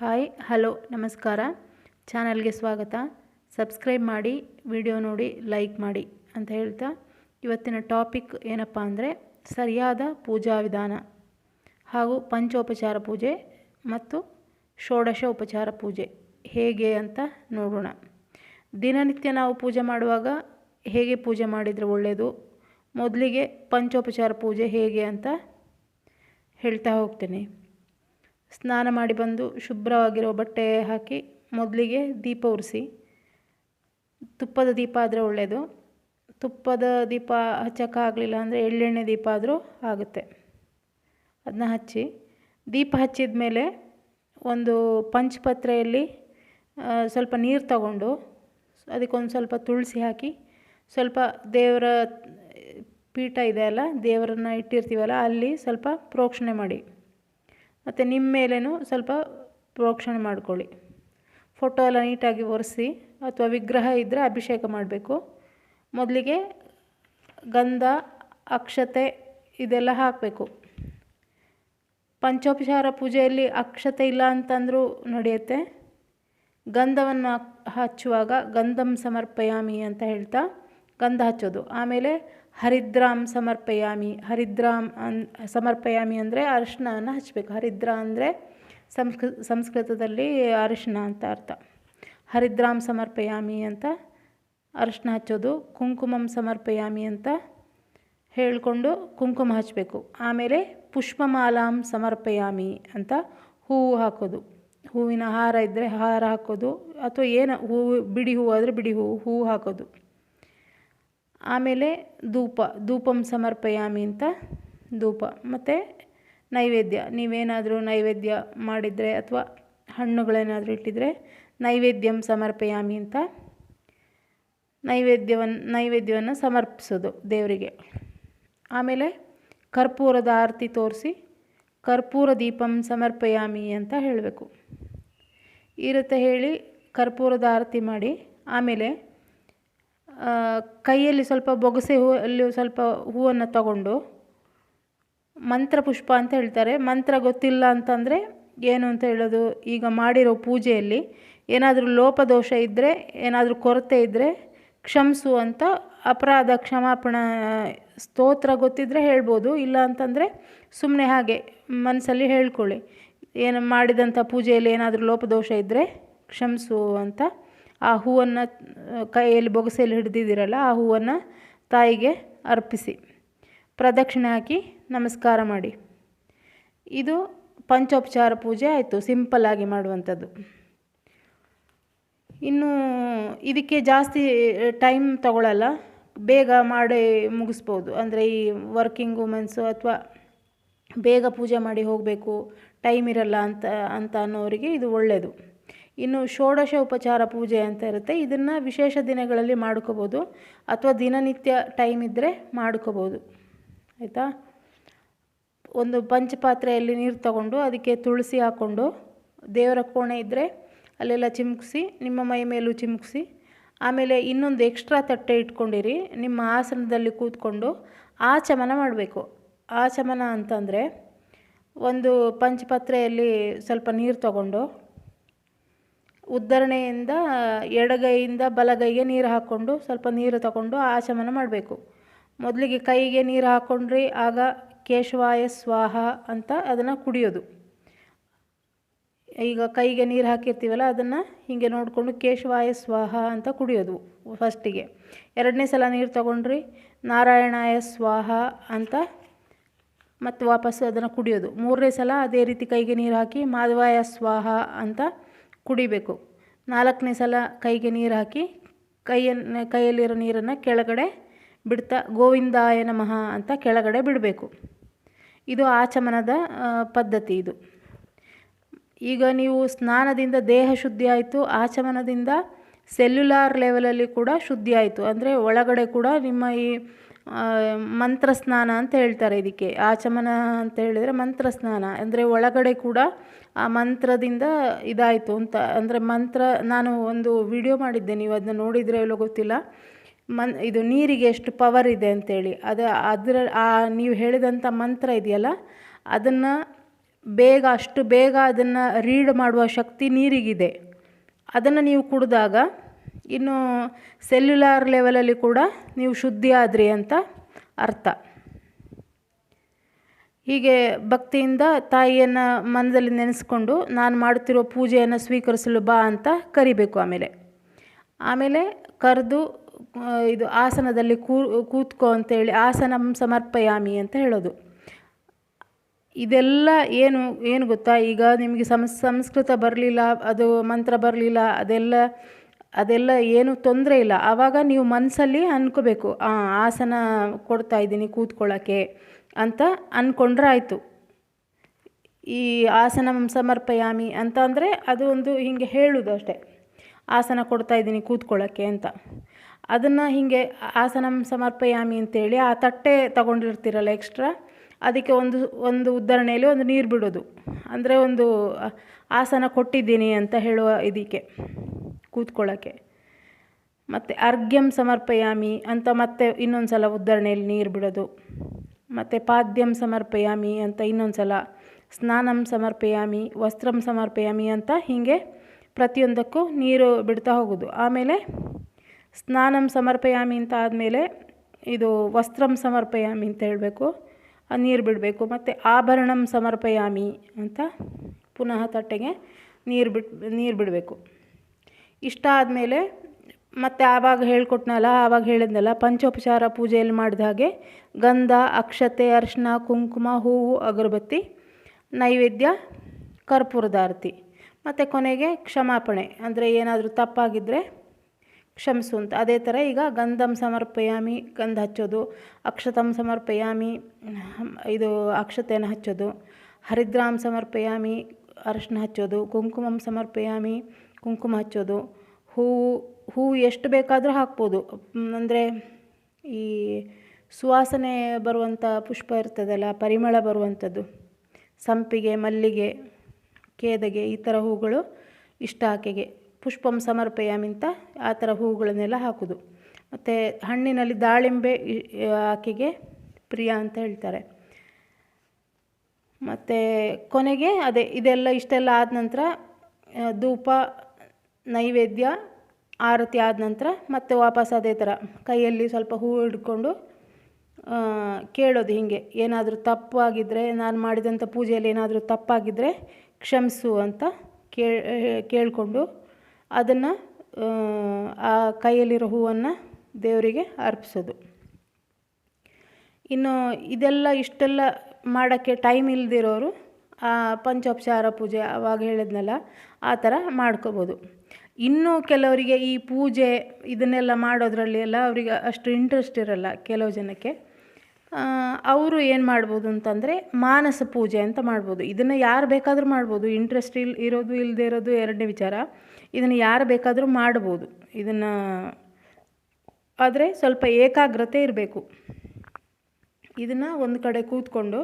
Hi hello ನಮಸ್ಕಾರ. ಚಾನಲ್ಗೆ ಸ್ವಾಗತ. ಸಬ್ಸ್ಕ್ರೈಬ್ ಮಾಡಿ, ವಿಡಿಯೋ ನೋಡಿ, ಲೈಕ್ ಮಾಡಿ ಅಂತ ಹೇಳ್ತಾ ಇವತ್ತಿನ ಟಾಪಿಕ್ ಏನಪ್ಪ ಅಂದರೆ ಸರಿಯಾದ ಪೂಜಾ ವಿಧಾನ ಹಾಗೂ ಪಂಚೋಪಚಾರ ಪೂಜೆ ಮತ್ತು ಷೋಡಶ ಉಪಚಾರ ಪೂಜೆ ಹೇಗೆ ಅಂತ ನೋಡೋಣ. ದಿನನಿತ್ಯ ನಾವು ಪೂಜೆ ಮಾಡುವಾಗ ಹೇಗೆ ಪೂಜೆ ಮಾಡಿದರೆ ಒಳ್ಳೆಯದು, ಮೊದಲಿಗೆ ಪಂಚೋಪಚಾರ ಪೂಜೆ ಹೇಗೆ ಅಂತ ಹೇಳ್ತಾ ಹೋಗ್ತೇನೆ. ಸ್ನಾನ ಮಾಡಿ ಬಂದು ಶುಭ್ರವಾಗಿರೋ ಬಟ್ಟೆ ಹಾಕಿ ಮೊದಲಿಗೆ ದೀಪ ಉರಿಸಿ, ತುಪ್ಪದ ದೀಪ ಆದರೆ ಒಳ್ಳೆಯದು. ತುಪ್ಪದ ದೀಪ ಹಚ್ಚೋಕ್ಕಾಗಲಿಲ್ಲ ಅಂದರೆ ಎಳ್ಳೆಣ್ಣೆ ದೀಪ ಆದರೂ ಆಗುತ್ತೆ. ಅದನ್ನ ಹಚ್ಚಿ, ದೀಪ ಹಚ್ಚಿದ ಮೇಲೆ ಒಂದು ಪಂಚಪತ್ರೆಯಲ್ಲಿ ಸ್ವಲ್ಪ ನೀರು ತಗೊಂಡು ಅದಕ್ಕೊಂದು ಸ್ವಲ್ಪ ತುಳಸಿ ಹಾಕಿ, ಸ್ವಲ್ಪ ದೇವರ ಪೀಠ ಇದೆ ಅಲ್ಲ, ದೇವರನ್ನ ಇಟ್ಟಿರ್ತೀವಲ್ಲ ಅಲ್ಲಿ ಸ್ವಲ್ಪ ಪ್ರೋಕ್ಷಣೆ ಮಾಡಿ, ಮತ್ತು ನಿಮ್ಮ ಮೇಲೇನೂ ಸ್ವಲ್ಪ ಪ್ರೋಕ್ಷಣೆ ಮಾಡ್ಕೊಳ್ಳಿ. ಫೋಟೋ ಎಲ್ಲ ನೀಟಾಗಿ ಒರೆಸಿ ಅಥವಾ ವಿಗ್ರಹ ಇದ್ದರೆ ಅಭಿಷೇಕ ಮಾಡಬೇಕು. ಮೊದಲಿಗೆ ಗಂಧ, ಅಕ್ಷತೆ ಇದೆಲ್ಲ ಹಾಕಬೇಕು. ಪಂಚೋಪಚಾರ ಪೂಜೆಯಲ್ಲಿ ಅಕ್ಷತೆ ಇಲ್ಲ ಅಂತಂದರೂ ನಡೆಯುತ್ತೆ. ಗಂಧವನ್ನು ಹಚ್ಚುವಾಗ ಗಂಧಂ ಸಮರ್ಪಯಾಮಿ ಅಂತ ಹೇಳ್ತಾ ಗಂಧ ಹಚ್ಚೋದು. ಆಮೇಲೆ ಹರಿದ್ರಾಮ್ ಸಮರ್ಪಯಾಮಿ. ಸಮರ್ಪಯಾಮಿ ಅಂದರೆ ಅರಿಶಿಣವನ್ನು ಹಚ್ಚಬೇಕು. ಹರಿದ್ರ ಅಂದರೆ ಸಂಸ್ಕೃತದಲ್ಲಿ ಅರಿಶಿಣ ಅಂತ ಅರ್ಥ. ಹರಿದ್ರಾಮ್ ಸಮರ್ಪಯಾಮಿ ಅಂತ ಅರಿಶಿಣ ಹಚ್ಚೋದು. ಕುಂಕುಮಂ ಸಮರ್ಪಯಾಮಿ ಅಂತ ಹೇಳಿಕೊಂಡು ಕುಂಕುಮ ಹಚ್ಚಬೇಕು. ಆಮೇಲೆ ಪುಷ್ಪಮಾಲಾಂ ಸಮರ್ಪಯಾಮಿ ಅಂತ ಹೂವು ಹಾಕೋದು. ಹೂವಿನ ಹಾರ ಇದ್ದರೆ ಹಾರ ಹಾಕೋದು, ಅಥವಾ ಏನು ಹೂವು, ಬಿಡಿ ಹೂವು ಆದರೆ ಬಿಡಿ ಹೂವು ಹಾಕೋದು. ಆಮೇಲೆ ಧೂಪಂ ಸಮರ್ಪಯಾಮಿ ಅಂತ ಧೂಪ. ಮತ್ತು ನೈವೇದ್ಯ, ನೀವೇನಾದರೂ ನೈವೇದ್ಯ ಮಾಡಿದರೆ ಅಥವಾ ಹಣ್ಣುಗಳೇನಾದರೂ ಇಟ್ಟಿದ್ರೆ ನೈವೇದ್ಯಂ ಸಮರ್ಪಯಾಮಿ ಅಂತ ನೈವೇದ್ಯವನ್ನು ಸಮರ್ಪಿಸೋದು ದೇವರಿಗೆ. ಆಮೇಲೆ ಕರ್ಪೂರದ ಆರತಿ ತೋರಿಸಿ ಕರ್ಪೂರ ದೀಪಂ ಸಮರ್ಪಯಾಮಿ ಅಂತ ಹೇಳಬೇಕು. ಈ ರೀತಿ ಹೇಳಿ ಕರ್ಪೂರದ ಆರತಿ ಮಾಡಿ, ಆಮೇಲೆ ಕೈಯಲ್ಲಿ ಸ್ವಲ್ಪ ಬೊಗಸೆ ಅಲ್ಲಿ ಸ್ವಲ್ಪ ಹೂವನ್ನು ತಗೊಂಡು ಮಂತ್ರ ಪುಷ್ಪ ಅಂತ ಹೇಳ್ತಾರೆ. ಮಂತ್ರ ಗೊತ್ತಿಲ್ಲ ಅಂತಂದರೆ ಏನು ಅಂತ ಹೇಳೋದು, ಈಗ ಮಾಡಿರೋ ಪೂಜೆಯಲ್ಲಿ ಏನಾದರೂ ಲೋಪದೋಷ ಇದ್ದರೆ, ಏನಾದರೂ ಕೊರತೆ ಇದ್ದರೆ ಕ್ಷಮಿಸು ಅಂತ ಅಪರಾಧ ಕ್ಷಮಾಪಣ ಸ್ತೋತ್ರ ಗೊತ್ತಿದ್ದರೆ ಹೇಳ್ಬೋದು. ಇಲ್ಲ ಅಂತಂದರೆ ಸುಮ್ಮನೆ ಹಾಗೆ ಮನಸ್ಸಲ್ಲಿ ಹೇಳ್ಕೊಳ್ಳಿ, ಏನು ಮಾಡಿದಂಥ ಪೂಜೆಯಲ್ಲಿ ಏನಾದರೂ ಲೋಪದೋಷ ಇದ್ದರೆ ಕ್ಷಮಿಸು ಅಂತ ಆ ಹೂವನ್ನು ಕೈಯಲ್ಲಿ ಬೊಗಸೆಯಲ್ಲಿ ಹಿಡಿದಿದ್ದೀರಲ್ಲ ಆ ಹೂವನ್ನು ತಾಯಿಗೆ ಅರ್ಪಿಸಿ ಪ್ರದಕ್ಷಿಣೆ ಹಾಕಿ ನಮಸ್ಕಾರ ಮಾಡಿ. ಇದು ಪಂಚೋಪಚಾರ ಪೂಜೆ ಆಯಿತು, ಸಿಂಪಲ್ಲಾಗಿ ಮಾಡುವಂಥದ್ದು. ಇನ್ನು ಇದಕ್ಕೆ ಜಾಸ್ತಿ ಟೈಮ್ ತಗೊಳ್ಳಲ್ಲ, ಬೇಗ ಮಾಡಿ ಮುಗಿಸ್ಬೋದು. ಅಂದರೆ ಈ ವರ್ಕಿಂಗ್ ವುಮೆನ್ಸು ಅಥವಾ ಬೇಗ ಪೂಜೆ ಮಾಡಿ ಹೋಗಬೇಕು, ಟೈಮ್ ಇರಲ್ಲ ಅಂತ ಅನ್ನೋರಿಗೆ ಇದು ಒಳ್ಳೆಯದು. ಇನ್ನು ಷೋಡಶ ಉಪಚಾರ ಪೂಜೆ ಅಂತ ಇರುತ್ತೆ. ಇದನ್ನು ವಿಶೇಷ ದಿನಗಳಲ್ಲಿ ಮಾಡ್ಕೋಬೋದು ಅಥವಾ ದಿನನಿತ್ಯ ಟೈಮ್ ಇದ್ದರೆ ಮಾಡ್ಕೋಬೋದು. ಆಯಿತಾ? ಒಂದು ಪಂಚಪಾತ್ರೆಯಲ್ಲಿ ನೀರು ತಗೊಂಡು ಅದಕ್ಕೆ ತುಳಸಿ ಹಾಕ್ಕೊಂಡು ದೇವರ ಕೋಣೆ ಇದ್ದರೆ ಅಲ್ಲೆಲ್ಲ ಚಿಮುಕಿಸಿ, ನಿಮ್ಮ ಮೈ ಮೇಲೂ ಚಿಮುಕಿಸಿ, ಆಮೇಲೆ ಇನ್ನೊಂದು ಎಕ್ಸ್ಟ್ರಾ ತಟ್ಟೆ ಇಟ್ಕೊಂಡಿರಿ. ನಿಮ್ಮ ಆಸನದಲ್ಲಿ ಕೂತ್ಕೊಂಡು ಆಚಮನ ಮಾಡಬೇಕು. ಆಚಮನ ಅಂತಂದರೆ ಒಂದು ಪಂಚಪಾತ್ರೆಯಲ್ಲಿ ಸ್ವಲ್ಪ ನೀರು ತಗೊಂಡು ಉದ್ಧರಣೆಯಿಂದ ಎಡಗೈಯಿಂದ ಬಲಗೈಗೆ ನೀರು ಹಾಕ್ಕೊಂಡು ಸ್ವಲ್ಪ ನೀರು ತಗೊಂಡು ಆಚಮನ ಮಾಡಬೇಕು. ಮೊದಲಿಗೆ ಕೈಗೆ ನೀರು ಹಾಕ್ಕೊಂಡ್ರಿ, ಆಗ ಕೇಶವಾಯ ಸ್ವಾಹ ಅಂತ ಅದನ್ನು ಕುಡಿಯೋದು. ಈಗ ಕೈಗೆ ನೀರು ಹಾಕಿರ್ತೀವಲ್ಲ ಅದನ್ನು ಹೀಗೆ ನೋಡಿಕೊಂಡು ಕೇಶವಾಯ ಸ್ವಾಹ ಅಂತ ಕುಡಿಯೋದು ಫಸ್ಟಿಗೆ. ಎರಡನೇ ಸಲ ನೀರು ತಗೊಂಡ್ರಿ, ನಾರಾಯಣಾಯ ಸ್ವಾಹ ಅಂತ ಮತ್ತು ವಾಪಸ್ಸು ಅದನ್ನು ಕುಡಿಯೋದು. ಮೂರನೇ ಸಲ ಅದೇ ರೀತಿ ಕೈಗೆ ನೀರು ಹಾಕಿ ಮಾಧವಾಯ ಸ್ವಾಹ ಅಂತ ಕುಡಿಬೇಕು. ನಾಲ್ಕನೇ ಸಲ ಕೈಗೆ ನೀರು ಹಾಕಿ ಕೈಯಲ್ಲಿರೋ ನೀರನ್ನು ಕೆಳಗಡೆ ಬಿಡ್ತಾ ಗೋವಿಂದಾಯ ನಮಃ ಅಂತ ಕೆಳಗಡೆ ಬಿಡಬೇಕು. ಇದು ಆಚಮನದ ಪದ್ಧತಿ. ಇದು ಈಗ ನೀವು ಸ್ನಾನದಿಂದ ದೇಹ ಶುದ್ಧಿ ಆಯಿತು, ಆಚಮನದಿಂದ ಸೆಲ್ಯುಲಾರ್ ಲೆವೆಲಲ್ಲಿ ಕೂಡ ಶುದ್ಧಿ ಆಯಿತು. ಅಂದರೆ ಒಳಗಡೆ ಕೂಡ ನಿಮ್ಮ ಈ ಮಂತ್ರ ಸ್ನಾನ ಅಂತ ಹೇಳ್ತಾರೆ ಇದಕ್ಕೆ. ಆಚಮನ ಅಂತ ಹೇಳಿದರೆ ಮಂತ್ರ ಸ್ನಾನ ಅಂದರೆ ಒಳಗಡೆ ಕೂಡ ಆ ಮಂತ್ರದಿಂದ ಇದಾಯಿತು ಅಂತ. ಅಂದರೆ ಮಂತ್ರ, ನಾನು ಒಂದು ವಿಡಿಯೋ ಮಾಡಿದ್ದೆ, ನೀವು ಅದನ್ನ ನೋಡಿದರೆ ಎಲ್ಲೋ ಗೊತ್ತಿಲ್ಲ. ಇದು ನೀರಿಗೆ ಎಷ್ಟು ಪವರ್ ಇದೆ ಅಂತೇಳಿ. ಅದರ ನೀವು ಹೇಳಿದಂಥ ಮಂತ್ರ ಇದೆಯಲ್ಲ ಅದನ್ನು ಅಷ್ಟು ಬೇಗ ಅದನ್ನು ರೀಡ್ ಮಾಡುವ ಶಕ್ತಿ ನೀರಿಗಿದೆ. ಅದನ್ನು ನೀವು ಕುಡಿದಾಗ ಇನ್ನು ಸೆಲ್ಯುಲಾರ್ ಲೆವೆಲಲ್ಲಿ ಕೂಡ ನೀವು ಶುದ್ಧಿ ಆದ್ರಿ ಅಂತ ಅರ್ಥ. ಹೀಗೆ ಭಕ್ತಿಯಿಂದ ತಾಯಿಯನ್ನು ಮನದಲ್ಲಿ ನೆನೆಸ್ಕೊಂಡು ನಾನು ಮಾಡುತ್ತಿರೋ ಪೂಜೆಯನ್ನು ಸ್ವೀಕರಿಸಲು ಬಾ ಅಂತ ಕರಿಬೇಕು. ಆಮೇಲೆ ಕರೆದು ಇದು ಆಸನದಲ್ಲಿ ಕೂತ್ಕೋ ಅಂತೇಳಿ ಆಸನಂ ಸಮರ್ಪಯಾಮಿ ಅಂತ ಹೇಳೋದು. ಇದೆಲ್ಲ ಏನು ಗೊತ್ತಾ, ಈಗ ನಿಮಗೆ ಸಂಸ್ಕೃತ ಬರಲಿಲ್ಲ, ಅದು ಮಂತ್ರ ಬರಲಿಲ್ಲ, ಅದೆಲ್ಲ ಏನು ತೊಂದರೆ ಇಲ್ಲ. ಆವಾಗ ನೀವು ಮನಸ್ಸಲ್ಲಿ ಅಂದ್ಕೋಬೇಕು, ಆಸನ ಕೊಡ್ತಾ ಇದ್ದೀನಿ ಕೂತ್ಕೊಳ್ಳೋಕ್ಕೆ ಅಂತ ಅಂದ್ಕೊಂಡ್ರೆ ಆಯಿತು. ಈ ಆಸನಂ ಸಮರ್ಪಯಾಮಿ ಅಂತ ಅಂದರೆ ಅದು ಒಂದು ಹೀಗೆ ಹೇಳೋದು ಅಷ್ಟೇ, ಆಸನ ಕೊಡ್ತಾ ಇದ್ದೀನಿ ಕೂತ್ಕೊಳ್ಳೋಕ್ಕೆ ಅಂತ. ಅದನ್ನು ಹೀಗೆ ಆಸನಂ ಸಮರ್ಪಯಾಮಿ ಅಂತೇಳಿ ಆ ತಟ್ಟೆ ತಗೊಂಡಿರ್ತೀರಲ್ಲ ಎಕ್ಸ್ಟ್ರಾ, ಅದಕ್ಕೆ ಒಂದು ಉದ್ಧರಣೆಯಲ್ಲಿ ಒಂದು ನೀರು ಬಿಡೋದು. ಅಂದರೆ ಒಂದು ಆಸನ ಕೊಟ್ಟಿದ್ದೀನಿ ಅಂತ ಹೇಳುವ ಇದಕ್ಕೆ ಕೂತ್ಕೊಳ್ಳೋಕ್ಕೆ. ಮತ್ತು ಅರ್ಘ್ಯಂ ಸಮರ್ಪಯಾಮಿ ಅಂತ ಮತ್ತೆ ಇನ್ನೊಂದು ಸಲ ಉದ್ಧರಣೆಯಲ್ಲಿ ನೀರು ಬಿಡೋದು. ಮತ್ತು ಪಾದ್ಯಂ ಸಮರ್ಪಯಾಮಿ ಅಂತ ಇನ್ನೊಂದು ಸಲ, ಸ್ನಾನಂ ಸಮರ್ಪಯಾಮಿ, ವಸ್ತ್ರಂ ಸಮರ್ಪಯಾಮಿ ಅಂತ ಹೀಗೆ ಪ್ರತಿಯೊಂದಕ್ಕೂ ನೀರು ಬಿಡ್ತಾ ಹೋಗೋದು. ಆಮೇಲೆ ಸ್ನಾನಂ ಸಮರ್ಪಯಾಮಿ ಅಂತ ಆದಮೇಲೆ ಇದು ವಸ್ತ್ರಂ ಸಮರ್ಪಯಾಮಿ ಅಂತ ಹೇಳಬೇಕು, ನೀರು ಬಿಡಬೇಕು. ಮತ್ತು ಆಭರಣಂ ಸಮರ್ಪಯಾಮಿ ಅಂತ ಪುನಃ ತಟ್ಟೆಗೆ ನೀರು ಬಿಡಬೇಕು. ಇಷ್ಟ ಆದಮೇಲೆ ಮತ್ತು ಆವಾಗ ಹೇಳಿದ್ನಲ್ಲ ಪಂಚೋಪಚಾರ ಪೂಜೆಯಲ್ಲಿ ಮಾಡಿದ ಹಾಗೆ ಗಂಧ, ಅಕ್ಷತೆ, ಅರಿಶಿನ, ಕುಂಕುಮ, ಹೂವು, ಅಗರಬತ್ತಿ, ನೈವೇದ್ಯ, ಕರ್ಪೂರದ ಆರತಿ. ಮತ್ತು ಕೊನೆಗೆ ಕ್ಷಮಾಪಣೆ, ಅಂದರೆ ಏನಾದರೂ ತಪ್ಪಾಗಿದ್ದರೆ ಕ್ಷಮಿಸು ಅಂತ. ಅದೇ ಥರ ಈಗ ಗಂಧಂ ಸಮರ್ಪಯಾಮಿ, ಗಂಧ ಹಚ್ಚೋದು, ಅಕ್ಷತಂ ಸಮರ್ಪಯಾಮಿ, ಇದು ಅಕ್ಷತೆಯನ್ನು ಹಚ್ಚೋದು, ಹರಿದ್ರಾಂ ಸಮರ್ಪಯಾಮಿ, ಅರಿಶಿನ ಹಚ್ಚೋದು, ಕುಂಕುಮಂ ಸಮರ್ಪಯಾಮಿ, ಕುಂಕುಮ ಹಚ್ಚೋದು, ಹೂವು ಎಷ್ಟು ಬೇಕಾದರೂ ಹಾಕ್ಬೋದು. ಅಂದರೆ ಈ ಸುವಾಸನೆ ಬರುವಂಥ ಪುಷ್ಪ ಇರ್ತದಲ್ಲ, ಪರಿಮಳ ಬರುವಂಥದ್ದು, ಸಂಪಿಗೆ, ಮಲ್ಲಿಗೆ, ಕೇದಗೆ, ಈ ಥರ ಹೂಗಳು ಇಷ್ಟ ಆಕೆಗೆ. ಪುಷ್ಪಂ ಸಮರ್ಪಯಾಮಿ ಅಂತ ಆ ಥರ ಹೂಗಳನ್ನೆಲ್ಲ ಹಾಕೋದು. ಮತ್ತು ಹಣ್ಣಿನಲ್ಲಿ ದಾಳಿಂಬೆ ಆಕೆಗೆ ಪ್ರಿಯ ಅಂತ ಹೇಳ್ತಾರೆ. ಮತ್ತು ಕೊನೆಗೆ ಇಷ್ಟೆಲ್ಲ ಆದ ನಂತರ ಧೂಪ, ನೈವೇದ್ಯ, ಆರತಿ ಆದ ನಂತರ ಮತ್ತೆ ವಾಪಸ್ ಅದೇ ಥರ ಕೈಯಲ್ಲಿ ಸ್ವಲ್ಪ ಹೂವು ಹಿಡ್ಕೊಂಡು ಕೇಳೋದು. ಹೀಗೆ ಏನಾದರೂ ತಪ್ಪಾಗಿದ್ದರೆ, ನಾನು ಮಾಡಿದಂಥ ಪೂಜೆಯಲ್ಲಿ ಏನಾದರೂ ತಪ್ಪಾಗಿದ್ದರೆ ಕ್ಷಮಿಸು ಅಂತ ಕೇಳಿಕೊಂಡು ಅದನ್ನು ಆ ಕೈಯಲ್ಲಿರೋ ಹೂವನ್ನು ದೇವರಿಗೆ ಅರ್ಪಿಸೋದು. ಇನ್ನು ಇಷ್ಟೆಲ್ಲ ಮಾಡೋಕ್ಕೆ ಟೈಮ್ ಇಲ್ಲದಿರೋರು ಪಂಚೋಪಚಾರ ಪೂಜೆ ಆವಾಗ ಹೇಳಿದ್ನಲ್ಲ ಆ ಥರ ಮಾಡ್ಕೋಬೋದು. ಇನ್ನೂ ಕೆಲವರಿಗೆ ಈ ಪೂಜೆ ಇದನ್ನೆಲ್ಲ ಮಾಡೋದ್ರಲ್ಲಿ ಎಲ್ಲ ಅವರಿಗೆ ಅಷ್ಟು ಇಂಟ್ರೆಸ್ಟ್ ಇರಲ್ಲ ಕೆಲವು ಜನಕ್ಕೆ. ಅವರು ಏನು ಮಾಡ್ಬೋದು ಅಂತಂದರೆ ಮಾನಸ ಪೂಜೆ ಅಂತ ಮಾಡ್ಬೋದು. ಇದನ್ನು ಯಾರು ಬೇಕಾದರೂ ಮಾಡ್ಬೋದು, ಇಂಟ್ರೆಸ್ಟ್ ಇರೋದು ಇಲ್ಲದೆ ಇರೋದು ಎರಡನೇ ವಿಚಾರ. ಇದನ್ನು ಯಾರು ಬೇಕಾದರೂ ಮಾಡ್ಬೋದು. ಆದರೆ ಸ್ವಲ್ಪ ಏಕಾಗ್ರತೆ ಇರಬೇಕು. ಇದನ್ನು ಒಂದು ಕಡೆ ಕೂತ್ಕೊಂಡು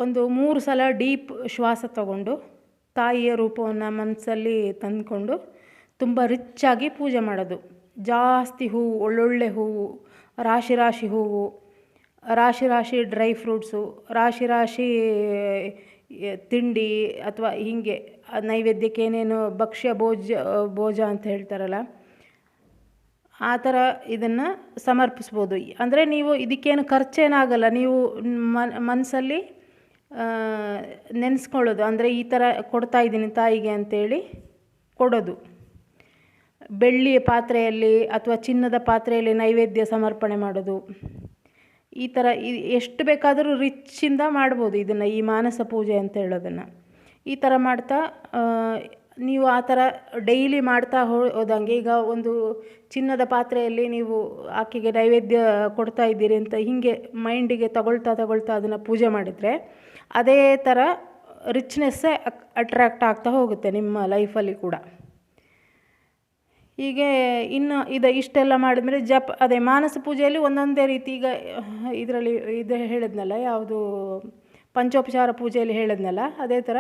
ಒಂದು 3 ಸಲ ಡೀಪ್ ಶ್ವಾಸ ತಗೊಂಡು ತಾಯಿಯ ರೂಪವನ್ನು ಮನಸ್ಸಲ್ಲಿ ತಂದುಕೊಂಡು ತುಂಬ ರಿಚ್ಚಾಗಿ ಪೂಜೆ ಮಾಡೋದು. ಜಾಸ್ತಿ ಹೂವು, ಒಳ್ಳೊಳ್ಳೆ ಹೂವು, ರಾಶಿ ಹೂವು, ರಾಶಿ ಡ್ರೈ ಫ್ರೂಟ್ಸು, ರಾಶಿ ತಿಂಡಿ, ಅಥವಾ ಹೀಗೆ ನೈವೇದ್ಯಕ್ಕೆ ಏನೇನು ಭಕ್ಷ್ಯ ಭೋಜ ಅಂತ ಹೇಳ್ತಾರಲ್ಲ ಆ ಥರ ಇದನ್ನು ಸಮರ್ಪಿಸ್ಬೋದು. ಅಂದರೆ ನೀವು ಇದಕ್ಕೇನು ಖರ್ಚೇನಾಗಲ್ಲ, ನೀವು ಮನಸ್ಸಲ್ಲಿ ನೆನೆಸ್ಕೊಳ್ಳೋದು. ಅಂದರೆ ಈ ಥರ ಕೊಡ್ತಾ ಇದ್ದೀನಿ ತಾಯಿಗೆ ಅಂತೇಳಿ ಕೊಡೋದು. ಬೆಳ್ಳಿಯ ಪಾತ್ರೆಯಲ್ಲಿ ಅಥವಾ ಚಿನ್ನದ ಪಾತ್ರೆಯಲ್ಲಿ ನೈವೇದ್ಯ ಸಮರ್ಪಣೆ ಮಾಡೋದು. ಈ ಥರ ಎಷ್ಟು ಬೇಕಾದರೂ ರಿಚ್ಚಿಂದ ಮಾಡ್ಬೋದು ಇದನ್ನು, ಈ ಮಾನಸ ಪೂಜೆ ಅಂತ ಹೇಳೋದನ್ನು. ಈ ಥರ ಮಾಡ್ತಾ ನೀವು ಆ ಥರ ಡೈಲಿ ಮಾಡ್ತಾ ಹೋದಂಗೆ, ಈಗ ಒಂದು ಚಿನ್ನದ ಪಾತ್ರೆಯಲ್ಲಿ ನೀವು ಆಕೆಗೆ ನೈವೇದ್ಯ ಕೊಡ್ತಾ ಇದ್ದೀರಿ ಅಂತ ಹೀಗೆ ಮೈಂಡಿಗೆ ತಗೊಳ್ತಾ ಅದನ್ನು ಪೂಜೆ ಮಾಡಿದರೆ ಅದೇ ಥರ ರಿಚ್ನೆಸ್ಸೇ ಅಟ್ರ್ಯಾಕ್ಟ್ ಆಗ್ತಾ ಹೋಗುತ್ತೆ ನಿಮ್ಮ ಲೈಫಲ್ಲಿ ಕೂಡ. ಹೀಗೆ ಇನ್ನು ಇಷ್ಟೆಲ್ಲ ಮಾಡಿದ್ಮೇಲೆ ಅದೇ ಮಾನಸ ಪೂಜೆಯಲ್ಲಿ ಒಂದೊಂದೇ ರೀತಿ. ಈಗ ಇದರಲ್ಲಿ ಹೇಳಿದ್ನಲ್ಲ, ಯಾವುದು ಪಂಚೋಪಚಾರ ಪೂಜೆಯಲ್ಲಿ ಹೇಳಿದ್ನಲ್ಲ, ಅದೇ ಥರ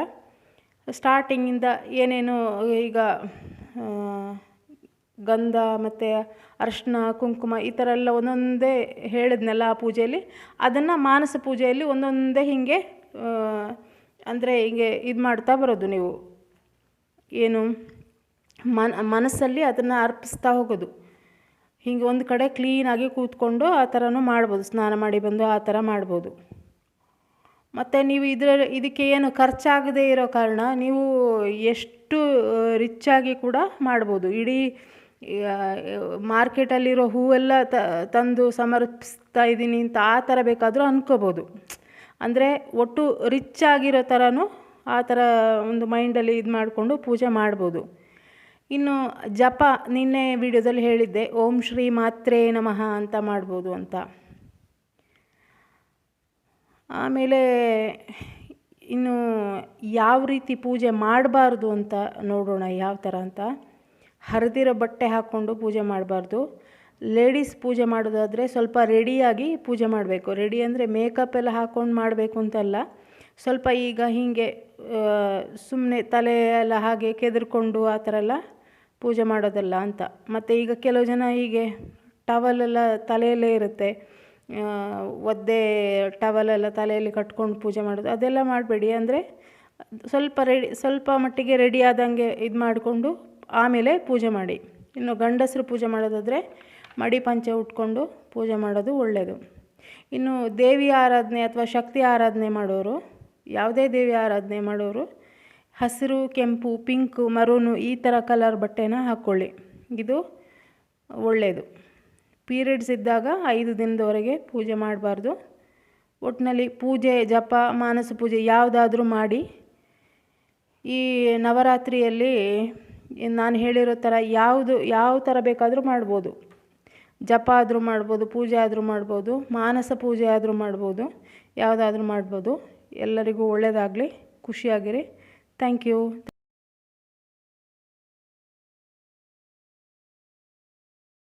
ಸ್ಟಾರ್ಟಿಂಗಿಂದ ಏನೇನು ಈಗ ಗಂಧ ಮತ್ತು ಅರಿಶಿನ, ಕುಂಕುಮ ಈ ಥರ ಎಲ್ಲ ಒಂದೊಂದೇ ಹೇಳಿದ್ನಲ್ಲ ಆ ಪೂಜೆಯಲ್ಲಿ, ಅದನ್ನು ಮಾನಸ ಪೂಜೆಯಲ್ಲಿ ಒಂದೊಂದೇ ಹೀಗೆ ಅಂದರೆ ಹೀಗೆ ಇದು ಮಾಡ್ತಾ ಬರೋದು ನೀವು, ಏನು ಮನಸ್ಸಲ್ಲಿ ಅದನ್ನು ಅರ್ಪಿಸ್ತಾ ಹೋಗೋದು. ಹೀಗೆ ಒಂದು ಕಡೆ ಕ್ಲೀನಾಗಿ ಕೂತ್ಕೊಂಡು ಆ ಥರನೂ ಮಾಡ್ಬೋದು, ಸ್ನಾನ ಮಾಡಿ ಬಂದು ಆ ಥರ ಮಾಡ್ಬೋದು. ಮತ್ತು ನೀವು ಇದಕ್ಕೆ ಏನು ಖರ್ಚಾಗದೇ ಇರೋ ಕಾರಣ ನೀವು ಎಷ್ಟು ರಿಚ್ಚಾಗಿ ಕೂಡ ಮಾಡ್ಬೋದು. ಇಡೀ ಮಾರ್ಕೆಟಲ್ಲಿರೋ ಹೂವೆಲ್ಲ ತಂದು ಸಮರ್ಪಿಸ್ತಾ ಇದ್ದೀನಿ ಅಂತ ಆ ಥರ ಬೇಕಾದರೂ ಅಂದ್ಕೋಬೋದು. ಅಂದರೆ ಒಟ್ಟು ರಿಚ್ ಆಗಿರೋ ಥರನೂ ಆ ಥರ ಒಂದು ಮೈಂಡಲ್ಲಿ ಇದು ಮಾಡಿಕೊಂಡು ಪೂಜೆ ಮಾಡ್ಬೋದು. ಇನ್ನು ಜಪ, ನಿನ್ನೆ ವಿಡಿಯೋದಲ್ಲಿ ಹೇಳಿದ್ದೆ, ಓಂ ಶ್ರೀ ಮಾತ್ರೇ ನಮಃ ಅಂತ ಮಾಡ್ಬೋದು ಅಂತ. ಆಮೇಲೆ ಇನ್ನು ಯಾವ ರೀತಿ ಪೂಜೆ ಮಾಡಬಾರ್ದು ಅಂತ ನೋಡೋಣ, ಯಾವ ಥರ ಅಂತ. ಹರಿದಿರೋ ಬಟ್ಟೆ ಹಾಕ್ಕೊಂಡು ಪೂಜೆ ಮಾಡಬಾರ್ದು. ಲೇಡೀಸ್ ಪೂಜೆ ಮಾಡೋದಾದರೆ ಸ್ವಲ್ಪ ರೆಡಿಯಾಗಿ ಪೂಜೆ ಮಾಡಬೇಕು. ರೆಡಿ ಅಂದರೆ ಮೇಕಪ್ ಎಲ್ಲ ಹಾಕ್ಕೊಂಡು ಮಾಡಬೇಕು ಅಂತಲ್ಲ, ಸ್ವಲ್ಪ ಈಗ ಹೀಗೆ ಸುಮ್ಮನೆ ತಲೆ ಎಲ್ಲ ಹಾಗೆ ಕೆದರ್ಕೊಂಡು ಆ ಥರ ಎಲ್ಲ ಪೂಜೆ ಮಾಡೋದಲ್ಲ ಅಂತ. ಮತ್ತು ಈಗ ಕೆಲವು ಜನ ಹೀಗೆ ಟವಲೆಲ್ಲ ತಲೆಯಲ್ಲೇ ಇರುತ್ತೆ, ಒದ್ದೆ ಟವಲೆಲ್ಲ ತಲೆಯಲ್ಲಿ ಕಟ್ಕೊಂಡು ಪೂಜೆ ಮಾಡೋದು, ಅದೆಲ್ಲ ಮಾಡಬೇಡಿ. ಅಂದರೆ ಸ್ವಲ್ಪ ಮಟ್ಟಿಗೆ ರೆಡಿ ಆದಂಗೆ ಇದು ಮಾಡಿಕೊಂಡು ಆಮೇಲೆ ಪೂಜೆ ಮಾಡಿ. ಇನ್ನು ಗಂಡಸರು ಪೂಜೆ ಮಾಡೋದಾದರೆ ಮಡಿ ಪಂಚೆ ಉಟ್ಕೊಂಡು ಪೂಜೆ ಮಾಡೋದು ಒಳ್ಳೆಯದು. ಇನ್ನು ದೇವಿ ಆರಾಧನೆ ಅಥವಾ ಶಕ್ತಿ ಆರಾಧನೆ ಮಾಡೋರು, ಯಾವುದೇ ದೇವಿ ಆರಾಧನೆ ಮಾಡೋರು ಹಸಿರು, ಕೆಂಪು, ಪಿಂಕು, ಮರೂನು ಈ ಥರ ಕಲರ್ ಬಟ್ಟೆನ ಹಾಕ್ಕೊಳ್ಳಿ, ಇದು ಒಳ್ಳೆಯದು. ಪೀರಿಯಡ್ಸ್ ಇದ್ದಾಗ 5 ದಿನದವರೆಗೆ ಪೂಜೆ ಮಾಡಬಾರ್ದು. ಒಟ್ಟಿನಲ್ಲಿ ಪೂಜೆ, ಜಪ, ಮಾನಸ ಪೂಜೆ ಯಾವುದಾದ್ರೂ ಮಾಡಿ. ಈ ನವರಾತ್ರಿಯಲ್ಲಿ ನಾನು ಹೇಳಿರೋ ಥರ ಯಾವ ಥರ ಬೇಕಾದರೂ ಮಾಡ್ಬೋದು. ಜಪ ಆದರೂ ಮಾಡ್ಬೋದು, ಪೂಜೆ ಆದರೂ ಮಾಡ್ಬೋದು, ಮಾನಸ ಪೂಜೆ ಆದರೂ ಮಾಡ್ಬೋದು, ಯಾವುದಾದ್ರೂ ಮಾಡ್ಬೋದು. ಎಲ್ಲರಿಗೂ ಒಳ್ಳೆಯದಾಗಲಿ, ಖುಷಿಯಾಗಿರಿ. Thank you.